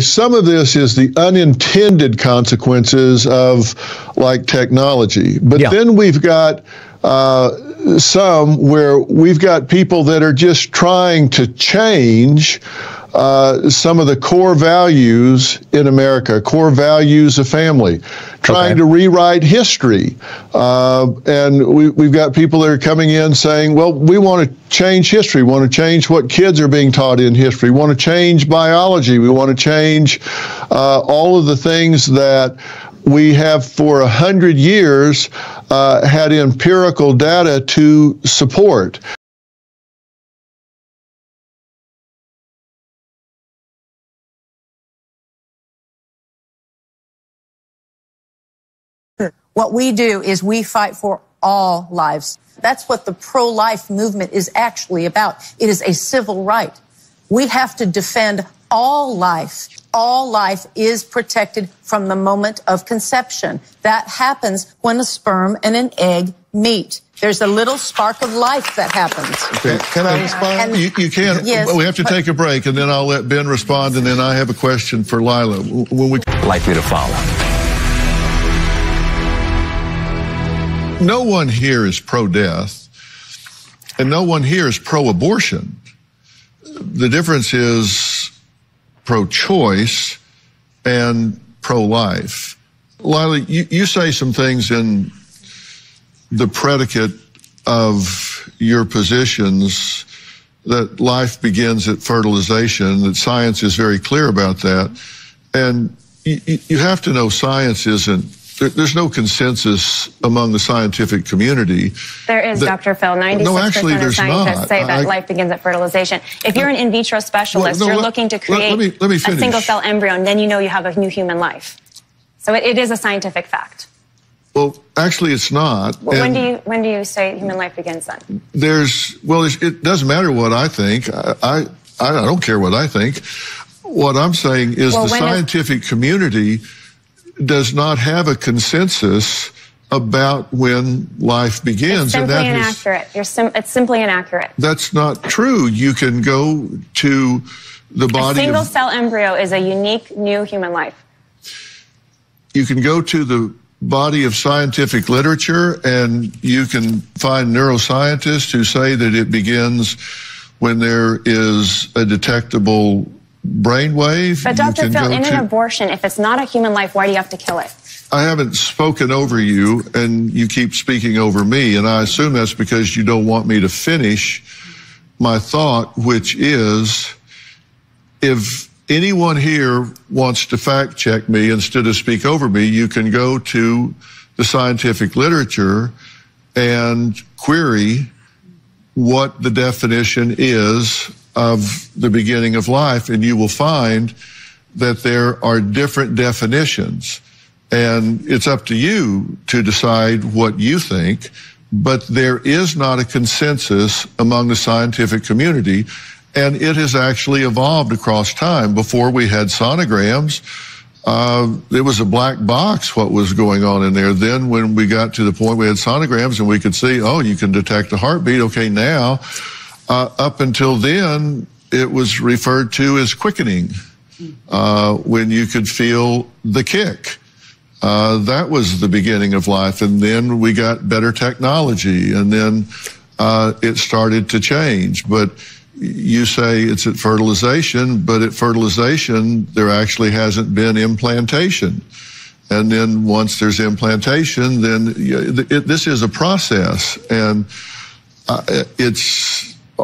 Some of this is the unintended consequences of like technology, but then we've got some where we've got people that are just trying to change some of the core values in America, core values of family, trying to rewrite history. And we've got people that are coming in saying, well, we want to change history, we want to change what kids are being taught in history, we want to change biology, we want to change all of the things that we have for 100 years had empirical data to support. What we do is we fight for all lives. That's what the pro-life movement is actually about. It is a civil right. We have to defend all life. All life is protected from the moment of conception. That happens when a sperm and an egg meet. There's a little spark of life that happens. Okay. Can I respond? You can. Yes, we have to take a break, and then I'll let Ben respond, and then I have a question for Lila. Likely to follow. No one here is pro-death, and no one here is pro-abortion. The difference is pro-choice and pro-life. Lila, you say some things in the predicate of your positions that life begins at fertilization, that science is very clear about that. And you have to know science isn't, there's no consensus among the scientific community. There is, Dr. Phil. 96% of scientists say that life begins at fertilization. If you're an in vitro specialist, you're looking to create a single-cell embryo, and then you know you have a new human life. So it is a scientific fact. Well, actually, it's not. Well, when do you say human life begins then? It doesn't matter what I think. I don't care what I think. What I'm saying is the scientific community does not have a consensus about when life begins. It's simply inaccurate. It's simply inaccurate. That's not true. You can go to the body. A single-cell embryo is a unique new human life. You can go to the body of scientific literature, and you can find neuroscientists who say that it begins when there is a detectable brainwave. But Dr. Phil, in an abortion, if it's not a human life, why do you have to kill it? I haven't spoken over you, and you keep speaking over me, and I assume that's because you don't want me to finish my thought, which is, if anyone here wants to fact check me instead of speak over me, you can go to the scientific literature and query what the definition is of the beginning of life, and you will find that there are different definitions. And it's up to you to decide what you think, but there is not a consensus among the scientific community, and it has actually evolved across time. Before we had sonograms, it was a black box what was going on in there. Then when we got to the point we had sonograms and we could see, oh, you can detect a heartbeat, okay, now, up until then, it was referred to as quickening, when you could feel the kick. That was the beginning of life. And then we got better technology, and then it started to change. But you say it's at fertilization, but at fertilization, there actually hasn't been implantation. And then once there's implantation, then this is a process. And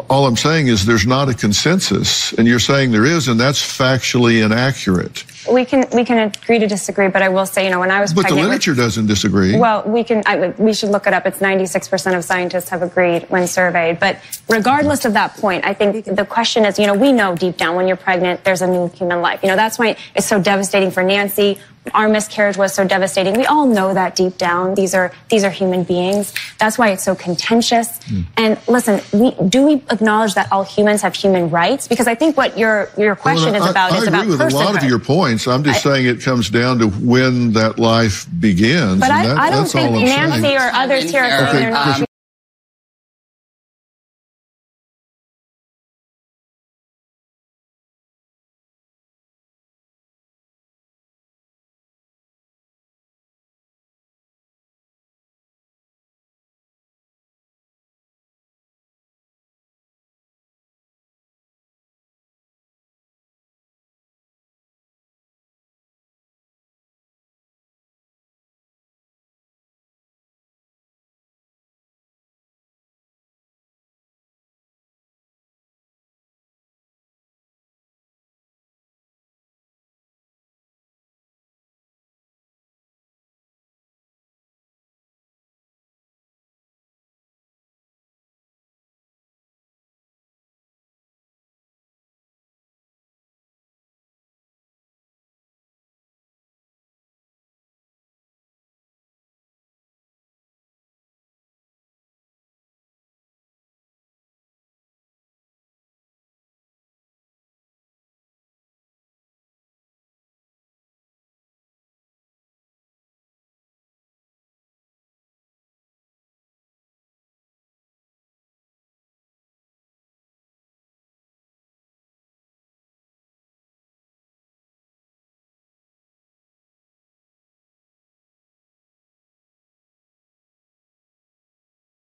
all I'm saying is there's not a consensus, and you're saying there is, and that's factually inaccurate. We can agree to disagree, but I will say, when I was pregnant... But the literature doesn't disagree. Well, we should look it up. It's 96% of scientists have agreed when surveyed. But regardless of that point, I think the question is, we know deep down when you're pregnant, there's a new human life. That's why it's so devastating for Nancy. Our miscarriage was so devastating. We all know that deep down. These are human beings. That's why it's so contentious. And listen, do we acknowledge that all humans have human rights? Because I think what your question is about is about personhood. I agree with a lot of your points. I'm just saying it comes down to when that life begins. But I don't think Nancy or others here are saying they're not.